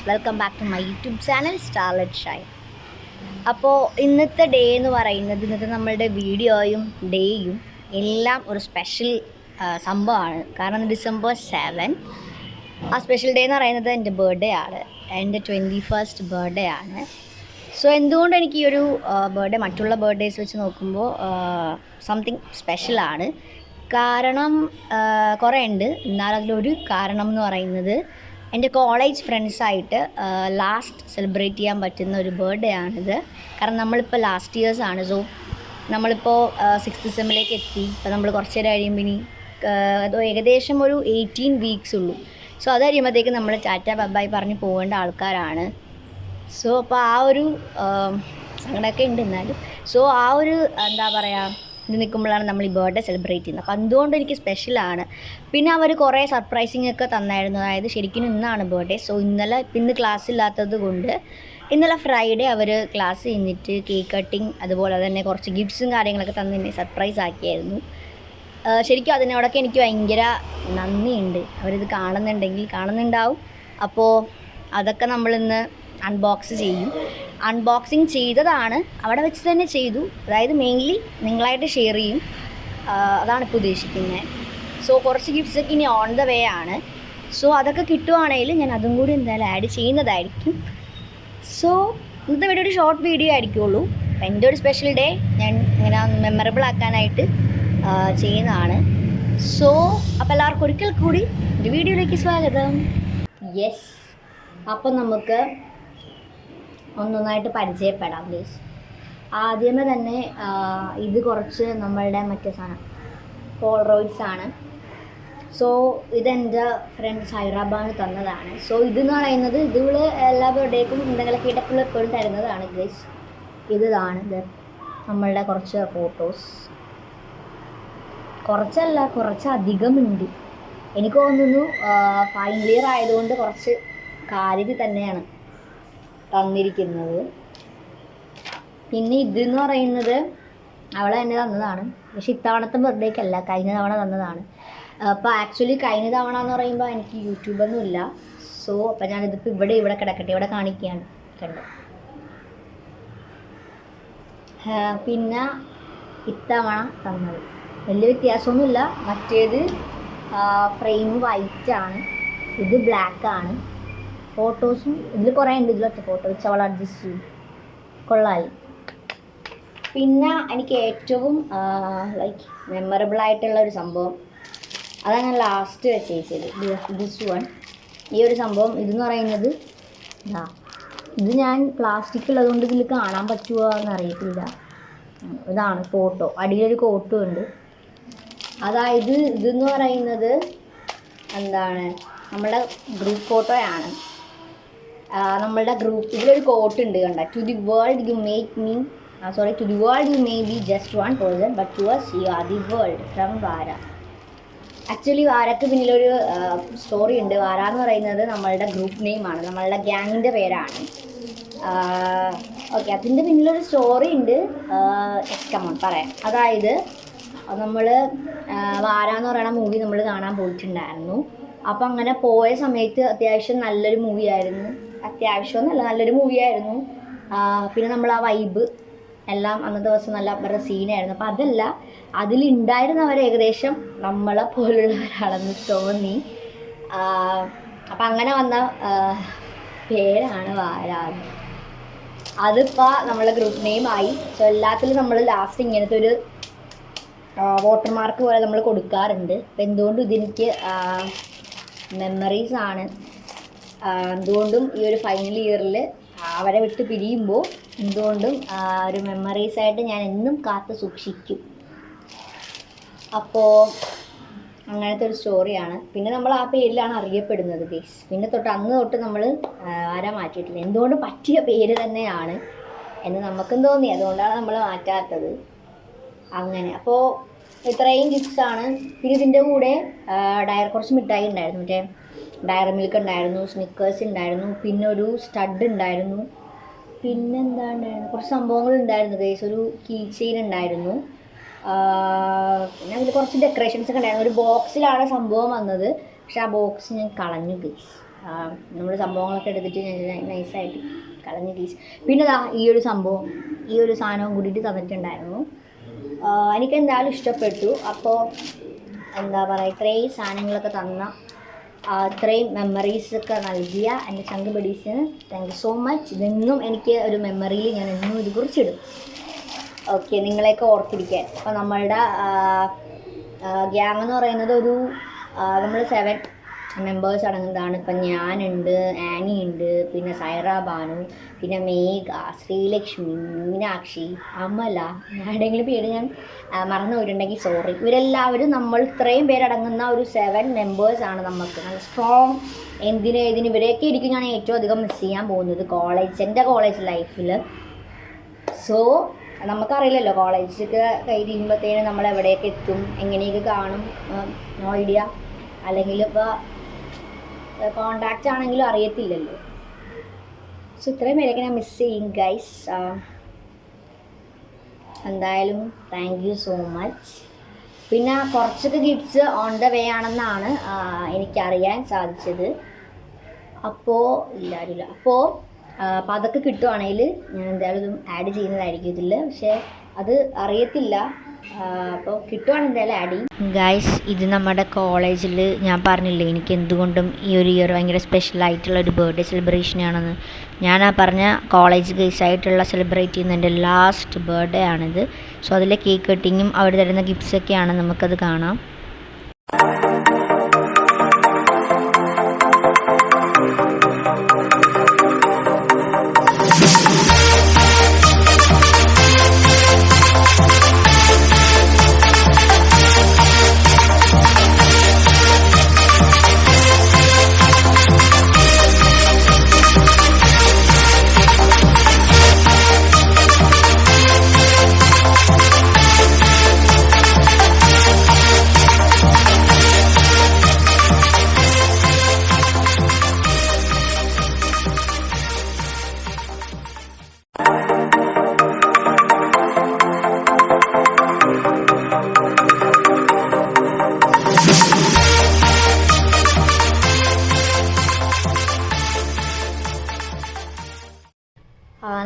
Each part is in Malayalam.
Welcome back to my YouTube channel Starlet Shine. അപ്പോൾ ഇന്നത്തെ ഡേ എന്ന് പറയുന്നത്, ഇന്നത്തെ നമ്മളുടെ വീഡിയോയും ഡേയും എല്ലാം ഒരു സ്പെഷ്യൽ സംഭവമാണ്. കാരണം ഡിസംബർ 7 ആ സ്പെഷ്യൽ ഡേ എന്ന് പറയുന്നത് എൻ്റെ ബർത്ത്ഡേ ആണ്. എൻ്റെ 21st ബർത്ത്ഡേ ആണ്. സോ എന്തുകൊണ്ട് എനിക്ക് ഈ ഒരു ബർത്ത്ഡേ മറ്റുള്ള ബർത്ത്ഡേസ് വെച്ച് നോക്കുമ്പോൾ സംതിങ് സ്പെഷ്യലാണ്. കാരണം കുറേ ഉണ്ട്. എന്നാൽ അതിലൊരു കാരണം എന്ന് പറയുന്നത്, എൻ്റെ കോളേജ് ഫ്രണ്ട്സായിട്ട് ലാസ്റ്റ് സെലിബ്രേറ്റ് ചെയ്യാൻ പറ്റുന്ന ഒരു ബർത്ത്ഡേ ആണിത്. കാരണം നമ്മളിപ്പോൾ ലാസ്റ്റ് ഇയേഴ്സാണ്. സോ നമ്മളിപ്പോൾ 6th സെമ്മിലേക്ക് എത്തി. ഇപ്പോൾ നമ്മൾ കുറച്ച് നേരം കഴിയുമ്പോൾ ഇനി ഏകദേശം ഒരു 18 വീക്സ് ഉള്ളൂ. സോ അത് കഴിയുമ്പോഴത്തേക്ക് നമ്മൾ ടാറ്റ ബൈ പറഞ്ഞ് പോകേണ്ട ആൾക്കാരാണ്. സോ അപ്പോൾ ആ ഒരു സങ്കടമൊക്കെ ഉണ്ട്. എന്നാലും സോ ആ ഒരു എന്താ പറയുക, ഇത് നിൽക്കുമ്പോഴാണ് നമ്മൾ ഈ ബർത്ത്ഡേ സെലിബ്രേറ്റ് ചെയ്യുന്നത്. അപ്പോൾ അതുകൊണ്ട് എനിക്ക് സ്പെഷ്യലാണ്. പിന്നെ അവർ കുറേ സർപ്രൈസിങ് ഒക്കെ തന്നായിരുന്നു. അതായത് ശരിക്കും ഇന്നാണ് ബർത്ത്ഡേ. സോ ഇന്ന് ക്ലാസ് ഇല്ലാത്തത് കൊണ്ട് ഇന്നലെ ഫ്രൈഡേ അവർ ക്ലാസ് കഴിഞ്ഞിട്ട് കേക്ക് കട്ടിങ് അതുപോലെ തന്നെ കുറച്ച് ഗിഫ്റ്റ്സും കാര്യങ്ങളൊക്കെ തന്ന് എന്നെ സർപ്രൈസ് ആക്കിയായിരുന്നു. ശരിക്കും അതിനോടൊക്കെ എനിക്ക് ഭയങ്കര നന്ദിയുണ്ട്. അവരിത് കാണുന്നുണ്ടാവും. അപ്പോൾ അതൊക്കെ നമ്മളിന്ന് അൺബോക്സ് ചെയ്യും. അൺബോക്സിങ് ചെയ്തതാണ്, അവിടെ വെച്ച് തന്നെ ചെയ്തു. അതായത് മെയിൻലി നിങ്ങളായിട്ട് ഷെയർ ചെയ്യും, അതാണ് ഇപ്പോൾ ഉദ്ദേശിക്കുന്നത്. സോ കുറച്ച് ഗിഫ്റ്റ്സൊക്കെ ഇനി ഓൺ ദ വേ ആണ്. സോ അതൊക്കെ കിട്ടുവാണെങ്കിൽ ഞാൻ അതും കൂടി എന്തായാലും ആഡ് ചെയ്യുന്നതായിരിക്കും. സോ ഇന്നത്തെ വീഡിയോ ഒരു ഷോർട്ട് വീഡിയോ ആയിരിക്കുള്ളൂ. എൻ്റെ ഒരു സ്പെഷ്യൽ ഡേ ഞാൻ ഇങ്ങനെ മെമ്മറബിൾ ആക്കാനായിട്ട് ചെയ്യുന്നതാണ്. സോ അപ്പോൾ എല്ലാവർക്കും ഒരിക്കൽ കൂടി ഒരു വീഡിയോയിലേക്ക് സ്വാഗതം. യെസ്, അപ്പം നമുക്ക് ഒന്നൊന്നായിട്ട് പരിചയപ്പെടാം പ്ലീസ്. ആദ്യമേ തന്നെ ഇത് കുറച്ച് നമ്മളുടെ മറ്റേ സാധനം പോളറോയിഡ്സ് ആണ്. സോ ഇതെൻ്റെ ഫ്രണ്ട് ഹൈദരാബാദിൽ തന്നതാണ്. സോ ഇതെന്ന് പറയുന്നത് ഇതുപോലെ എല്ലാ ബർത്ത്ഡേക്കും എന്തെങ്കിലുമൊക്കെ ഇടയ്ക്കുള്ള എപ്പോഴും തരുന്നതാണ് ഗൈസ്. ഇതാണ് ഇത് നമ്മളുടെ കുറച്ച് ഫോട്ടോസ്. കുറച്ചധികമുണ്ട്. എനിക്ക് തോന്നുന്നു ഫൈനൽ ഇയർ ആയതുകൊണ്ട് കുറച്ച് കാര്യത്തിൽ തന്നെയാണ് തന്നിരിക്കുന്നത്. പിന്നെ ഇതെന്ന് പറയുന്നത് അവളെ തന്നെ തന്നതാണ്. പക്ഷെ ഇത്തവണത്തെ ബർത്ത്ഡേക്കല്ല, കഴിഞ്ഞ തവണ തന്നതാണ്. അപ്പോൾ ആക്ച്വലി കഴിഞ്ഞ തവണ എന്ന് പറയുമ്പോൾ എനിക്ക് യൂട്യൂബൊന്നും ഇല്ല. സോ അപ്പോൾ ഞാനിതിപ്പോൾ ഇവിടെ കിടക്കട്ടെ, ഇവിടെ കാണിക്കുകയാണ്. കണ്ടോ? പിന്നെ ഇത്തവണ തന്നത് വലിയ വ്യത്യാസമൊന്നുമില്ല. മറ്റേത് ഫ്രെയിം വൈറ്റ് ആണ്, ഇത് ബ്ലാക്ക് ആണ്. ഫോട്ടോസും ഇതിൽ കുറേ ഉണ്ട്. ഇതിലൊക്കെ ഫോട്ടോ വെച്ച് അവൾ അഡ്ജസ്റ്റ് ചെയ്യും. കൊള്ളായി. പിന്നെ എനിക്ക് ഏറ്റവും ലൈക്ക് മെമ്മറബിൾ ആയിട്ടുള്ള ഒരു സംഭവം അതാണ് ഞാൻ ലാസ്റ്റ് വെച്ചത്. ദിസ് വൺ, ഈ ഒരു സംഭവം. ഇതെന്ന് പറയുന്നത് ഇത് ഞാൻ പ്ലാസ്റ്റിക് ഉള്ളതുകൊണ്ട് ഇതിൽ കാണാൻ പറ്റുമോ എന്നറിയത്തില്ല. ഇതാണ് ഫോട്ടോ. അടിയിലൊരു കോട്ടും ഉണ്ട്. അതായത് ഇതെന്ന് പറയുന്നത് എന്താണ്, നമ്മുടെ ഗ്രൂപ്പ് ഫോട്ടോയാണ്. നമ്മളുടെ ഗ്രൂപ്പ് ഇതിലൊരു കോട്ട് ഉണ്ട്, കണ്ട. To the world you may be just one person but to us you are the world from Vara. Actually വാരക്ക് പിന്നിലൊരു സ്റ്റോറി ഉണ്ട്. വാര എന്ന് പറയുന്നത് നമ്മളുടെ ഗ്രൂപ്പ് നെയിമാണ്, നമ്മളുടെ ഗ്യാങ്ങിൻ്റെ പേരാണ്. ഓക്കെ, അതിൻ്റെ പിന്നിലൊരു സ്റ്റോറി ഉണ്ട്. കമോൺ പറയാം. അതായത് നമ്മൾ വാര എന്ന് പറയുന്ന മൂവി നമ്മൾ കാണാൻ പോയിട്ടുണ്ടായിരുന്നു. അപ്പം അങ്ങനെ പോയ സമയത്ത് അത്യാവശ്യം നല്ലൊരു മൂവിയായിരുന്നു. നല്ലൊരു മൂവിയായിരുന്നു. പിന്നെ നമ്മൾ ആ വൈബ് എല്ലാം അന്നത്തെ ദിവസം നല്ല അവരുടെ സീനായിരുന്നു. അപ്പം അതല്ല, അതിലുണ്ടായിരുന്നവർ ഏകദേശം നമ്മളെ പോലുള്ളവരാണെന്ന് തോന്നി. അപ്പം അങ്ങനെ വന്ന പേരാണ് വാര. അതിപ്പോൾ നമ്മളെ ഗ്രൂപ്പ് നെയിമായി. സോ എല്ലാത്തിലും നമ്മൾ ലാസ്റ്റ് ഇങ്ങനത്തെ ഒരു വാട്ടർമാർക്ക് പോലെ നമ്മൾ കൊടുക്കാറുണ്ട്. അപ്പം എന്തുകൊണ്ടും ഇതെനിക്ക് മെമ്മറീസാണ്. എന്തുകൊണ്ടും ഈ ഒരു ഫൈനൽ ഇയറിൽ അവരെ വിട്ട് പിരിയുമ്പോൾ എന്തുകൊണ്ടും ഒരു മെമ്മറീസായിട്ട് ഞാൻ എന്നും കാത്തു സൂക്ഷിക്കും. അപ്പോൾ അങ്ങനത്തെ ഒരു സ്റ്റോറിയാണ്. പിന്നെ നമ്മൾ ആ പേരിലാണ് അറിയപ്പെടുന്നത് ഗൈസ്. പിന്നെ അന്ന് തൊട്ട് നമ്മൾ ആരാ മാറ്റിയിട്ടില്ല. എന്തുകൊണ്ട് പറ്റിയ പേര് തന്നെയാണ് എന്ന് നമുക്കും തോന്നി, അതുകൊണ്ടാണ് നമ്മൾ മാറ്റാത്തത്. അങ്ങനെ അപ്പോൾ ഇത്രയും ഗിഫ്റ്റ്സാണ്. പിന്നെ ഇതിൻ്റെ കൂടെ കുറച്ച് മിഠായി ഉണ്ടായിരുന്നു. മറ്റേ ഡയറി മിൽക്ക് ഉണ്ടായിരുന്നു, സ്നിക്കേഴ്സ് ഉണ്ടായിരുന്നു, പിന്നെ ഒരു സ്റ്റഡ് ഉണ്ടായിരുന്നു, പിന്നെന്താ ഉണ്ടായിരുന്നു, കുറച്ച് സംഭവങ്ങൾ ഉണ്ടായിരുന്നു ഗൈസ്. ഒരു കീ ചെയിൻ ഉണ്ടായിരുന്നു. പിന്നെ അതിൽ കുറച്ച് ഡെക്കറേഷൻസ് ഒക്കെ ഉണ്ടായിരുന്നു. ഒരു ബോക്സിലാണ് സംഭവം വന്നത്, പക്ഷെ ആ ബോക്സ് ഞാൻ കളഞ്ഞു ഗൈസ്. നമ്മൾ സംഭവങ്ങളൊക്കെ എടുത്തിട്ട് നൈസായിട്ട് കളഞ്ഞ് ഗീസ്. പിന്നെ ഈ ഒരു സംഭവം, ഈ ഒരു സാധനവും കൂടിയിട്ട് തന്നിട്ടുണ്ടായിരുന്നു. എനിക്ക് എന്തായാലും ഇഷ്ടപ്പെട്ടു. അപ്പോൾ എന്താ പറയുക, ഇത്രയും സാധനങ്ങളൊക്കെ തന്ന, ഇത്രയും മെമ്മറീസൊക്കെ നൽകിയ എൻ്റെ ചങ്ക് ബഡീസിന് താങ്ക് യു സോ മച്ച്. ഇതെന്നും എനിക്ക് ഒരു മെമ്മറിയിൽ ഞാൻ എന്നും ഇത് കുറിച്ചിടും. ഓക്കെ, നിങ്ങളെയൊക്കെ ഓർത്തിരിക്കാൻ. അപ്പോൾ നമ്മളുടെ ഗ്യാങ് എന്ന് പറയുന്നത് നമ്മൾ 7 മെമ്പേഴ്സ് അടങ്ങുന്നതാണ്. ഇപ്പം ഞാനുണ്ട്, ആനി ഉണ്ട്, പിന്നെ സൈറ ബാനു, പിന്നെ മേഘ, ശ്രീലക്ഷ്മി, മീനാക്ഷി, അമല, ആരുടെയെങ്കിലും പേര് ഞാൻ മറന്നു പോയിട്ടുണ്ടെങ്കിൽ സോറി. ഇവരെല്ലാവരും നമ്മൾ ഇത്രയും പേരടങ്ങുന്ന ഒരു 7 മെമ്പേഴ്സാണ് നമുക്ക്. നല്ല സ്ട്രോങ്. എന്തിന് ഇവരെയൊക്കെ ആയിരിക്കും ഞാൻ ഏറ്റവും അധികം മിസ് ചെയ്യാൻ പോകുന്നത് എൻ്റെ കോളേജ് ലൈഫിൽ. സോ നമുക്കറിയില്ലല്ലോ കോളേജൊക്കെ കഴിയുമ്പോഴത്തേനും നമ്മൾ എവിടെയൊക്കെ എത്തും, എങ്ങനെയൊക്കെ കാണും, നോ ഐഡിയ. അല്ലെങ്കിൽ ഇപ്പോൾ കോണ്ടാക്റ്റ് ആണെങ്കിലും അറിയത്തില്ലല്ലോ. സോ ഇത്രയും പേരൊക്കെ ഞാൻ മിസ് ചെയ്യും ഗൈസ്. എന്തായാലും താങ്ക് യു സോ മച്ച്. പിന്നെ കുറച്ചൊക്കെ ഗിഫ്റ്റ്സ് ഓൺ ദ വേ ആണെന്നാണ് എനിക്കറിയാൻ സാധിച്ചത്. അപ്പോൾ അതൊക്കെ കിട്ടുവാണെങ്കിൽ ഞാൻ എന്തായാലും ഇതും ആഡ് ചെയ്യുന്നതായിരിക്കും ഇതിൽ. പക്ഷേ അത് അറിയത്തില്ല. അപ്പോൾ കിട്ടുവാണെങ്കിൽ എന്തായാലും ആഡ് ചെയ്യും ഗൈസ്. ഇത് നമ്മുടെ കോളേജിൽ ഞാൻ പറഞ്ഞില്ലേ, എനിക്ക് എന്തുകൊണ്ടും ഈ ഒരു ഇയർ ഭയങ്കര സ്പെഷ്യലായിട്ടുള്ളൊരു ബർത്ത്ഡേ സെലിബ്രേഷനാണെന്ന്. ഞാൻ പറഞ്ഞ കോളേജ് ഗൈസായിട്ടുള്ള സെലിബ്രേറ്റ് ചെയ്യുന്ന എൻ്റെ ലാസ്റ്റ് ബർത്ത്ഡേ ആണിത്. സോ അതിലെ കേക്ക് കട്ടിങ്ങും അവർ തരുന്ന ഗിഫ്റ്റ്സൊക്കെയാണ്, നമുക്കത് കാണാം.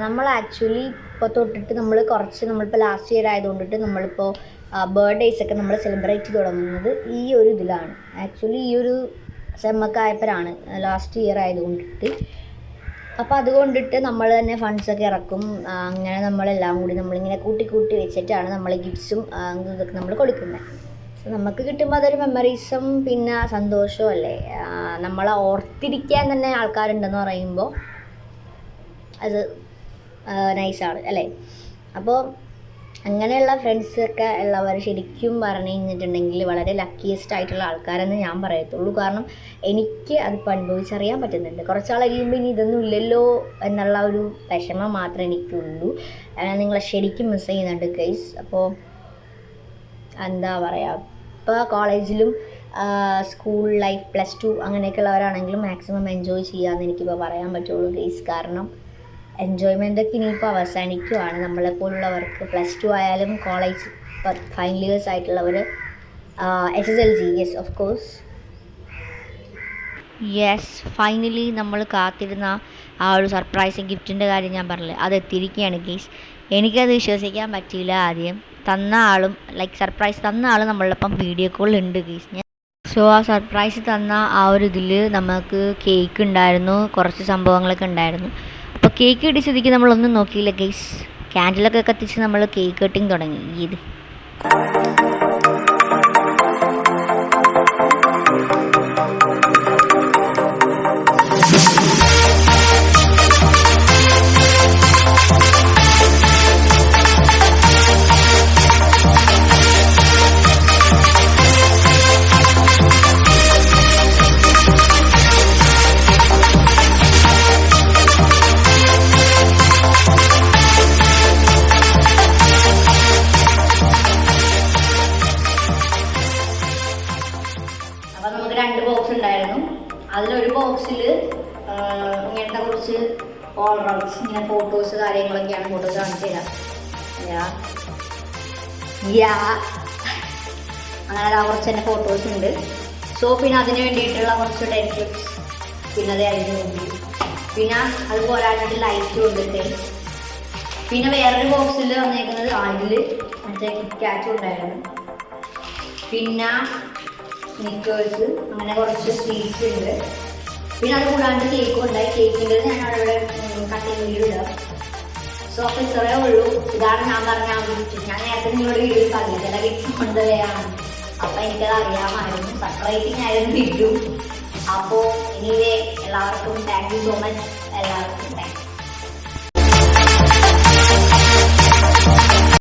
നമ്മൾ ആക്ച്വലി ഇപ്പോൾ തൊട്ടിട്ട് നമ്മളിപ്പോൾ ലാസ്റ്റ് ഇയർ ആയതുകൊണ്ടിട്ട് നമ്മളിപ്പോൾ ബർത്ത്ഡേയ്സൊക്കെ നമ്മൾ സെലിബ്രേറ്റ് ചെയ്ത് തുടങ്ങുന്നത് ഈ ഒരു ഇതിലാണ്. ആക്ച്വലി ഈ ഒരു സെമ്മൊക്കെ ആയപ്പോഴാണ്, ലാസ്റ്റ് ഇയർ ആയതുകൊണ്ടിട്ട്. അപ്പോൾ അതുകൊണ്ടിട്ട് നമ്മൾ തന്നെ ഫണ്ട്സൊക്കെ ഇറക്കും. അങ്ങനെ നമ്മളെല്ലാം കൂടി നമ്മളിങ്ങനെ കൂട്ടി വെച്ചിട്ടാണ് നമ്മൾ ഗിഫ്റ്റ്സും ഇതൊക്കെ നമ്മൾ കൊടുക്കുന്നത്. സോ നമുക്ക് കിട്ടുമ്പോൾ അതൊരു മെമ്മറീസും പിന്നെ സന്തോഷവും അല്ലേ. നമ്മളെ ഓർത്തിരിക്കാൻ തന്നെ ആൾക്കാരുണ്ടെന്ന് പറയുമ്പോൾ അത് നൈസാണ് അല്ലേ. അപ്പോൾ അങ്ങനെയുള്ള ഫ്രണ്ട്സൊക്കെ ഉള്ളവർ ശരിക്കും പറഞ്ഞു കഴിഞ്ഞിട്ടുണ്ടെങ്കിൽ വളരെ ലക്കിയസ്റ്റ് ആയിട്ടുള്ള ആൾക്കാരെന്ന് ഞാൻ പറയത്തുള്ളൂ. കാരണം എനിക്ക് അതിപ്പോൾ അനുഭവിച്ചറിയാൻ പറ്റുന്നുണ്ട്. കുറച്ചാൾ കഴിയുമ്പോൾ ഇനി ഇതൊന്നും ഇല്ലല്ലോ എന്നുള്ള ഒരു വിഷമം മാത്രമേ എനിക്കുള്ളൂ. നിങ്ങളെ ശരിക്കും മിസ് ചെയ്യുന്നുണ്ട് ഗൈസ്. അപ്പോൾ എന്താ പറയുക, ഇപ്പോൾ കോളേജിലും സ്കൂൾ ലൈഫ് +2 അങ്ങനെയൊക്കെ ഉള്ളവരാണെങ്കിലും മാക്സിമം എൻജോയ് ചെയ്യാമെന്ന് എനിക്കിപ്പോൾ പറയാൻ പറ്റുള്ളൂ ഗൈസ്. കാരണം എൻജോയ്മെൻ്റൊക്കെ ഇനിയിപ്പോൾ അവസാനിക്കുവാണ്. നമ്മളെപ്പോലുള്ളവർക്ക് +2 ആയാലും കോളേജ് ഫൈനൽ ഇയേഴ്സ് ആയിട്ടുള്ളവർ, SSLC, yes of course. Yes, finally നമ്മൾ കാത്തിരുന്ന ആ ഒരു സർപ്രൈസിങ് ഗിഫ്റ്റിൻ്റെ കാര്യം ഞാൻ പറഞ്ഞില്ലേ, അത് എത്തിയിരിക്കുകയാണ് ഗീസ്. എനിക്കത് വിശ്വസിക്കാൻ പറ്റിയില്ല ആദ്യം. സർപ്രൈസ് തന്ന ആൾ നമ്മളൊപ്പം വീഡിയോ കോളിലുണ്ട് ഗീസ്. സോ ആ സർപ്രൈസ് തന്ന ആ ഒരു ഇതിൽ നമുക്ക് കേക്ക് ഉണ്ടായിരുന്നു, കുറച്ച് സംഭവങ്ങളൊക്കെ ഉണ്ടായിരുന്നു. അപ്പോൾ കേക്ക് ഇടിച്ചതിക്ക് നമ്മളൊന്നും നോക്കിയില്ല ഗൈസ്. ക്യാൻഡിലൊക്കെ കത്തിച്ച് നമ്മൾ കേക്ക് കട്ടിങ് തുടങ്ങി. ഇത് അപ്പോൾ നമുക്ക് 2 ബോക്സ് ഉണ്ടായിരുന്നു. അതിലൊരു ബോക്സിൽ ഇങ്ങനത്തെ കുറച്ച് ഓൾറൗണ്ട്സ്, ഇങ്ങനെ ഫോട്ടോസ് കാര്യങ്ങളൊക്കെയാണ്. ഫോട്ടോസ് കാണിച്ചു തരാം. അങ്ങനെ കുറച്ച് തന്നെ ഫോട്ടോസ് ഉണ്ട്. സോ പിന്നെ അതിന് വേണ്ടിയിട്ടുള്ള കുറച്ച് ഡെഡ് ക്ലിപ്സ് പിന്നെ അത് അതിന് മുമ്പിൽ പിന്നെ അത് പോരാഞ്ഞിട്ട് ലൈറ്റ് കൊണ്ടിട്ട് പിന്നെ വേറൊരു ബോക്സിൽ വന്നേക്കുന്നത് അതിൽ മറ്റേ കിറ്റ്കാറ്റ് ഉണ്ടായിരുന്നു പിന്നെ സ്നിക്കേഴ്സ് അങ്ങനെ കുറച്ച് സ്വീറ്റ്സ് ഉണ്ട് പിന്നെ അത് കൂടാണ്ട് കേക്ക് ഉണ്ടായി കേക്കിൻ്റെ ഞാൻ അവിടെ കട്ടിങ് വീഡിയോ ഇടാം സോ അപ്പോൾ ഇത്രയേ ഉള്ളൂ ഇതാണ് ഞാൻ പറഞ്ഞ ആ ഗിഫ്റ്റ് ഞാൻ നേരത്തെ നിങ്ങളുടെ വീഡിയോയിൽ പറഞ്ഞില്ല ചില ഗിഫ്റ്റ്സ് കൊണ്ടുവരികയാണ് അപ്പോൾ എനിക്കത് അറിയാമായിരുന്നു സർപ്രൈസിങ് ആയിരുന്നു വീഡിയോ അപ്പോൾ എനിവേ എല്ലാവർക്കും താങ്ക് യു സോ മച്ച് എല്ലാവർക്കും